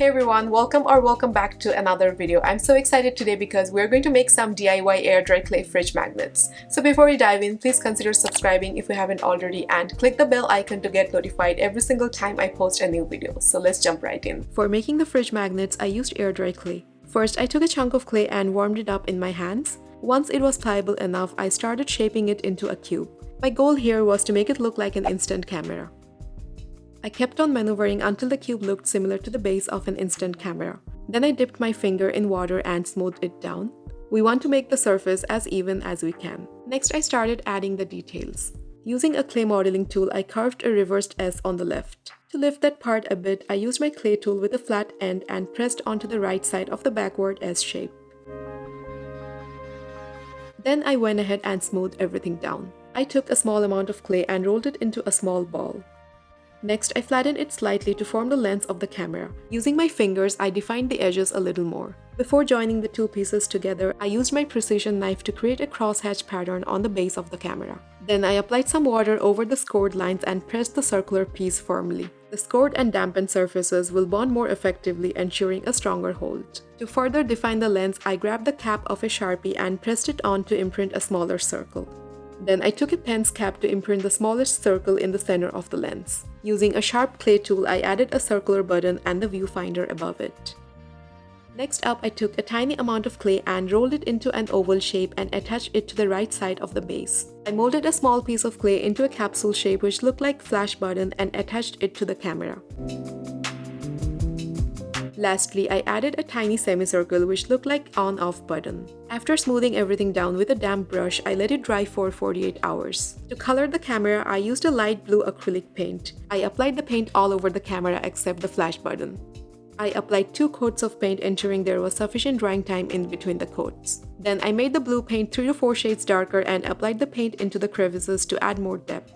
Hey everyone, welcome back to another video. I'm so excited today because we're going to make some DIY air dry clay fridge magnets. So before we dive in, please consider subscribing if you haven't already and click the bell icon to get notified every single time I post a new video. So let's jump right in. For making the fridge magnets, I used air dry clay. First, I took a chunk of clay and warmed it up in my hands. Once it was pliable enough, I started shaping it into a cube. My goal here was to make it look like an instant camera. I kept on maneuvering until the cube looked similar to the base of an instant camera. Then I dipped my finger in water and smoothed it down. We want to make the surface as even as we can. Next, I started adding the details. Using a clay modeling tool, I carved a reversed S on the left. To lift that part a bit, I used my clay tool with a flat end and pressed onto the right side of the backward S shape. Then I went ahead and smoothed everything down. I took a small amount of clay and rolled it into a small ball. Next, I flattened it slightly to form the lens of the camera. Using my fingers, I defined the edges a little more. Before joining the two pieces together, I used my precision knife to create a crosshatch pattern on the base of the camera. Then I applied some water over the scored lines and pressed the circular piece firmly. The scored and dampened surfaces will bond more effectively, ensuring a stronger hold. To further define the lens, I grabbed the cap of a Sharpie and pressed it on to imprint a smaller circle. Then I took a pen's cap to imprint the smallest circle in the center of the lens. Using a sharp clay tool, I added a circular button and the viewfinder above it. Next up, I took a tiny amount of clay and rolled it into an oval shape and attached it to the right side of the base. I molded a small piece of clay into a capsule shape which looked like a flash button and attached it to the camera. Lastly, I added a tiny semicircle which looked like an on-off button. After smoothing everything down with a damp brush, I let it dry for 48 hours. To color the camera, I used a light blue acrylic paint. I applied the paint all over the camera except the flash button. I applied 2 coats of paint, ensuring there was sufficient drying time in between the coats. Then I made the blue paint 3 to 4 shades darker and applied the paint into the crevices to add more depth.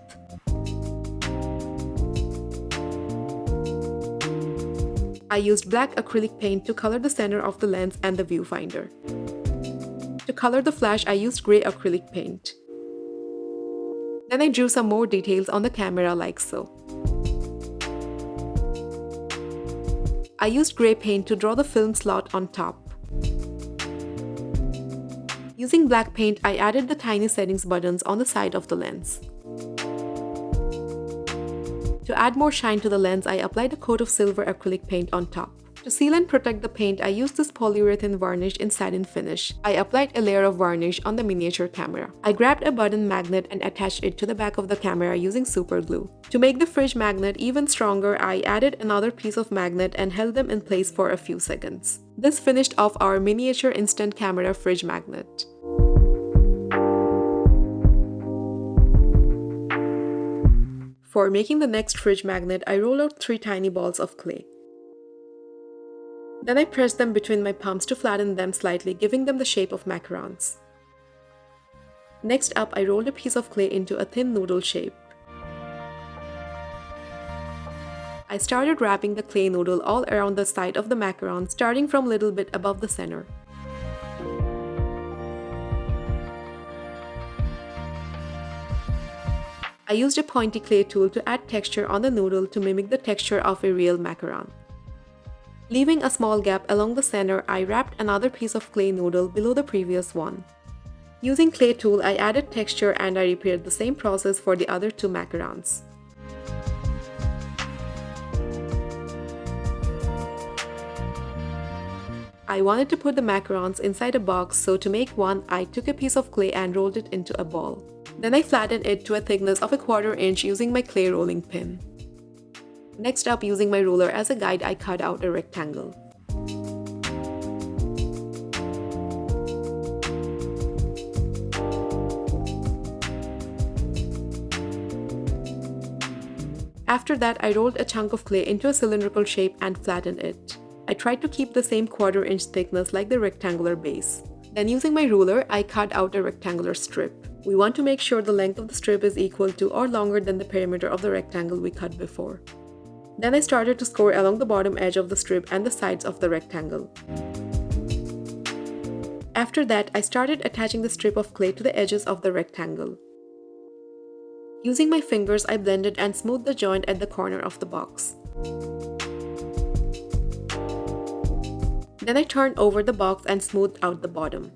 I used black acrylic paint to color the center of the lens and the viewfinder. To color the flash, I used gray acrylic paint. Then I drew some more details on the camera like so. I used gray paint to draw the film slot on top. Using black paint, I added the tiny settings buttons on the side of the lens. To add more shine to the lens, I applied a coat of silver acrylic paint on top. To seal and protect the paint, I used this polyurethane varnish in satin finish. I applied a layer of varnish on the miniature camera. I grabbed a button magnet and attached it to the back of the camera using super glue. To make the fridge magnet even stronger, I added another piece of magnet and held them in place for a few seconds. This finished off our miniature instant camera fridge magnet. For making the next fridge magnet, I rolled out 3 tiny balls of clay. Then I pressed them between my palms to flatten them slightly, giving them the shape of macarons. Next up, I rolled a piece of clay into a thin noodle shape. I started wrapping the clay noodle all around the side of the macaron, starting from a little bit above the center. I used a pointy clay tool to add texture on the noodle to mimic the texture of a real macaron. Leaving a small gap along the center, I wrapped another piece of clay noodle below the previous one. Using clay tool, I added texture and I repeated the same process for the other 2 macarons. I wanted to put the macarons inside a box, so to make one, I took a piece of clay and rolled it into a ball. Then I flattened it to a thickness of a 1/4 inch using my clay rolling pin. Next up, using my ruler as a guide, I cut out a rectangle. After that, I rolled a chunk of clay into a cylindrical shape and flattened it. I tried to keep the same 1/4 inch thickness like the rectangular base. Then using my ruler, I cut out a rectangular strip. We want to make sure the length of the strip is equal to or longer than the perimeter of the rectangle we cut before. Then I started to score along the bottom edge of the strip and the sides of the rectangle. After that, I started attaching the strip of clay to the edges of the rectangle. Using my fingers, I blended and smoothed the joint at the corner of the box. Then I turned over the box and smoothed out the bottom.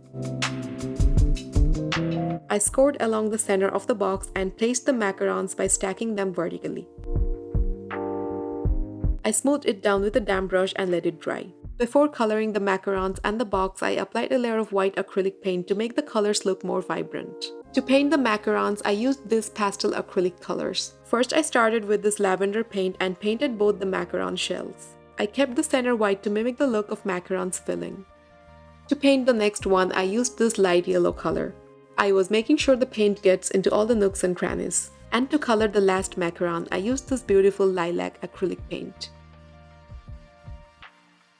I scored along the center of the box and placed the macarons by stacking them vertically. I smoothed it down with a damp brush and let it dry. Before coloring the macarons and the box, I applied a layer of white acrylic paint to make the colors look more vibrant. To paint the macarons, I used these pastel acrylic colors. First, I started with this lavender paint and painted both the macaron shells. I kept the center white to mimic the look of macarons filling. To paint the next one, I used this light yellow color. I was making sure the paint gets into all the nooks and crannies. And to color the last macaron, I used this beautiful lilac acrylic paint.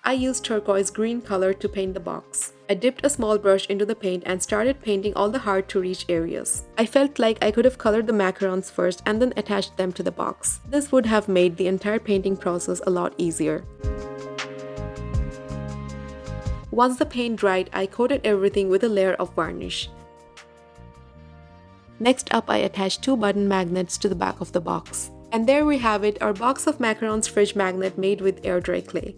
I used turquoise green color to paint the box. I dipped a small brush into the paint and started painting all the hard-to-reach areas. I felt like I could have colored the macarons first and then attached them to the box. This would have made the entire painting process a lot easier. Once the paint dried, I coated everything with a layer of varnish. Next up, I attached 2 button magnets to the back of the box. And there we have it, our box of macarons fridge magnet made with air dry clay.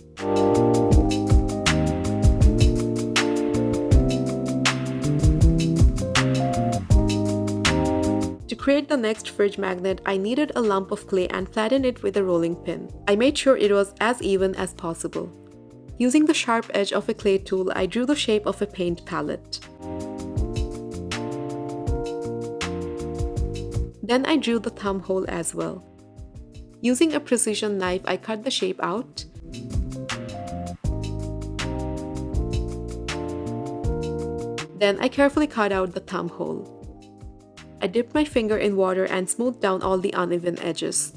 To create the next fridge magnet, I needed a lump of clay and flattened it with a rolling pin. I made sure it was as even as possible. Using the sharp edge of a clay tool, I drew the shape of a paint palette. Then I drew the thumb hole as well. Using a precision knife, I cut the shape out. Then I carefully cut out the thumb hole. I dipped my finger in water and smoothed down all the uneven edges.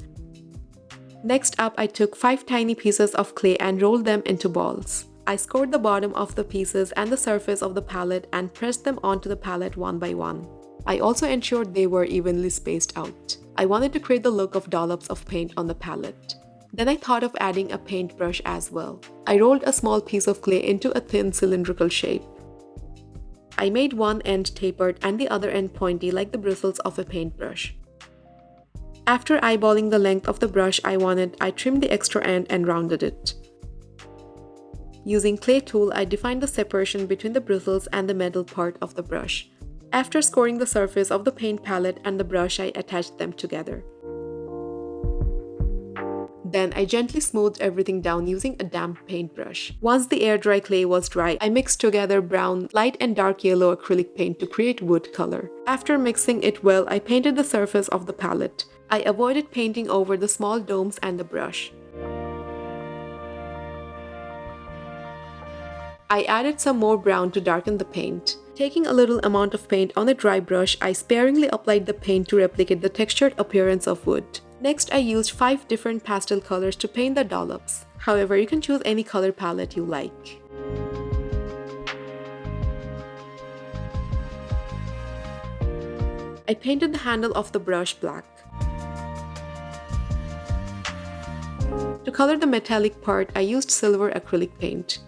Next up, I took 5 tiny pieces of clay and rolled them into balls. I scored the bottom of the pieces and the surface of the palette and pressed them onto the palette one by one. I also ensured they were evenly spaced out. I wanted to create the look of dollops of paint on the palette. Then I thought of adding a paintbrush as well. I rolled a small piece of clay into a thin cylindrical shape. I made one end tapered and the other end pointy like the bristles of a paintbrush. After eyeballing the length of the brush I trimmed the extra end and rounded it. Using clay tool, I defined the separation between the bristles and the metal part of the brush. After scoring the surface of the paint palette and the brush, I attached them together. Then I gently smoothed everything down using a damp paintbrush. Once the air dry clay was dry, I mixed together brown, light and dark yellow acrylic paint to create wood color. After mixing it well, I painted the surface of the palette. I avoided painting over the small domes and the brush. I added some more brown to darken the paint. Taking a little amount of paint on a dry brush, I sparingly applied the paint to replicate the textured appearance of wood. Next, I used 5 different pastel colors to paint the dollops. However, you can choose any color palette you like. I painted the handle of the brush black. To color the metallic part, I used silver acrylic paint.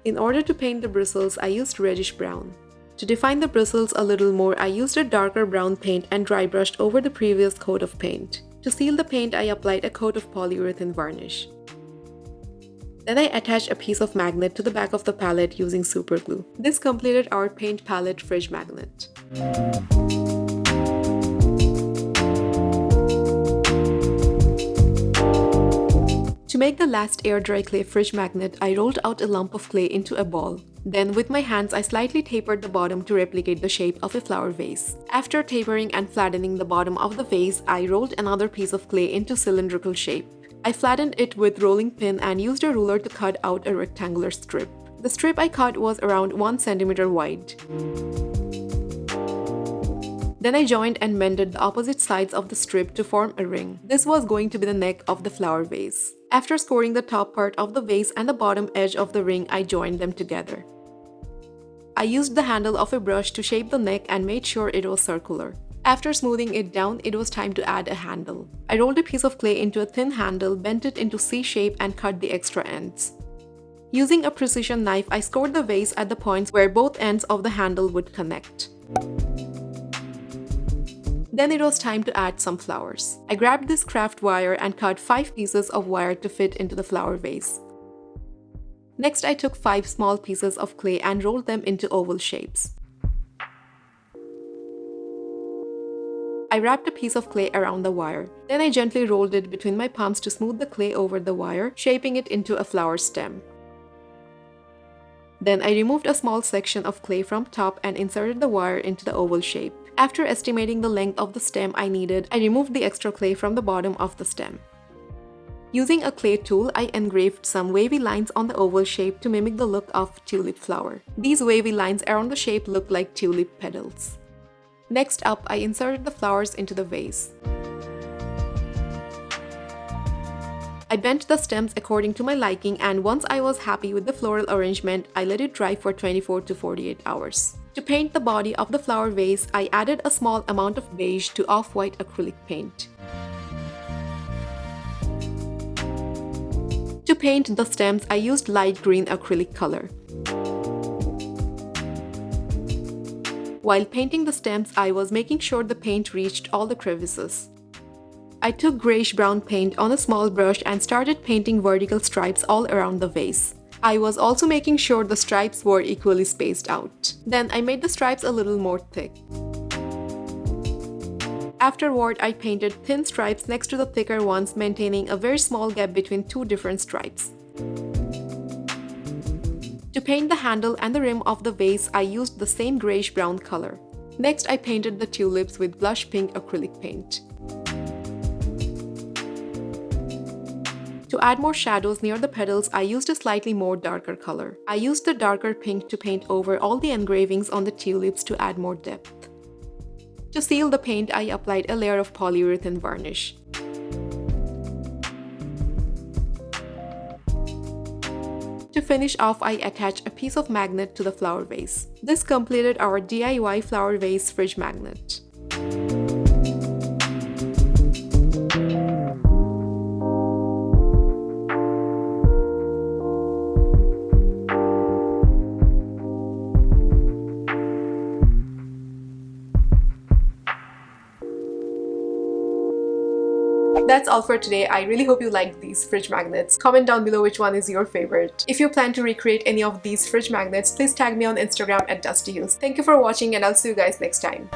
In order to paint the bristles, I used reddish brown. To define the bristles a little more, I used a darker brown paint and dry brushed over the previous coat of paint. To seal the paint, I applied a coat of polyurethane varnish. Then I attached a piece of magnet to the back of the palette using super glue. This completed our paint palette fridge magnet. To make the last air dry clay fridge magnet, I rolled out a lump of clay into a ball. Then with my hands, I slightly tapered the bottom to replicate the shape of a flower vase. After tapering and flattening the bottom of the vase, I rolled another piece of clay into cylindrical shape. I flattened it with rolling pin and used a ruler to cut out a rectangular strip. The strip I cut was around 1 centimeter wide. Then I joined and mended the opposite sides of the strip to form a ring. This was going to be the neck of the flower vase. After scoring the top part of the vase and the bottom edge of the ring, I joined them together. I used the handle of a brush to shape the neck and made sure it was circular. After smoothing it down, it was time to add a handle. I rolled a piece of clay into a thin handle, bent it into C shape and cut the extra ends. Using a precision knife, I scored the vase at the points where both ends of the handle would connect. Then it was time to add some flowers. I grabbed this craft wire and cut 5 pieces of wire to fit into the flower vase. Next, I took 5 small pieces of clay and rolled them into oval shapes. I wrapped a piece of clay around the wire. Then I gently rolled it between my palms to smooth the clay over the wire, shaping it into a flower stem. Then I removed a small section of clay from top and inserted the wire into the oval shape. After estimating the length of the stem I needed, I removed the extra clay from the bottom of the stem. Using a clay tool, I engraved some wavy lines on the oval shape to mimic the look of tulip flower. These wavy lines around the shape look like tulip petals. Next up, I inserted the flowers into the vase. I bent the stems according to my liking, and once I was happy with the floral arrangement, I let it dry for 24 to 48 hours. To paint the body of the flower vase, I added a small amount of beige to off-white acrylic paint. To paint the stems, I used light green acrylic color. While painting the stems, I was making sure the paint reached all the crevices. I took grayish-brown paint on a small brush and started painting vertical stripes all around the vase. I was also making sure the stripes were equally spaced out. Then I made the stripes a little more thick. Afterward, I painted thin stripes next to the thicker ones, maintaining a very small gap between two different stripes. To paint the handle and the rim of the vase, I used the same grayish-brown color. Next, I painted the tulips with blush pink acrylic paint. To add more shadows near the petals, I used a slightly more darker color. I used the darker pink to paint over all the engravings on the tulips to add more depth. To seal the paint, I applied a layer of polyurethane varnish. To finish off, I attached a piece of magnet to the flower vase. This completed our DIY flower vase fridge magnet. That's all for today. I really hope you liked these fridge magnets. Comment down below which one is your favorite. If you plan to recreate any of these fridge magnets, please tag me on Instagram at DustyHues. Thank you for watching, and I'll see you guys next time.